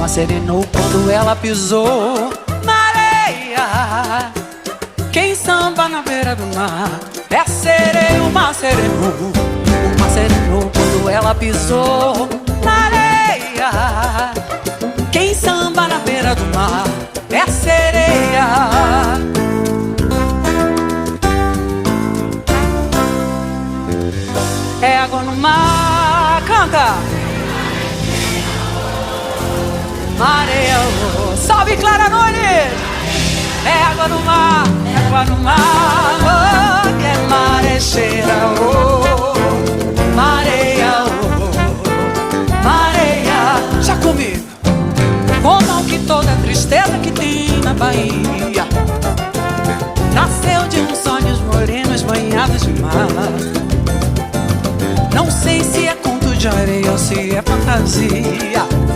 mar serenou quando ela pisou na areia. Quem samba na beira do mar é sereia. O mar serenou quando ela pisou na areia. Quem samba na beira do mar é sereia. É água no mar, canta! Mareia, oh, salve Clara Nunes! É água no mar, é água no mar, oh, que é marecheira, oh, mareia, oh, mareia. Já comigo, contam que toda a tristeza que tem na Bahia nasceu de uns sonhos morenos banhados de mar. Não sei se é conto de areia ou se é fantasia.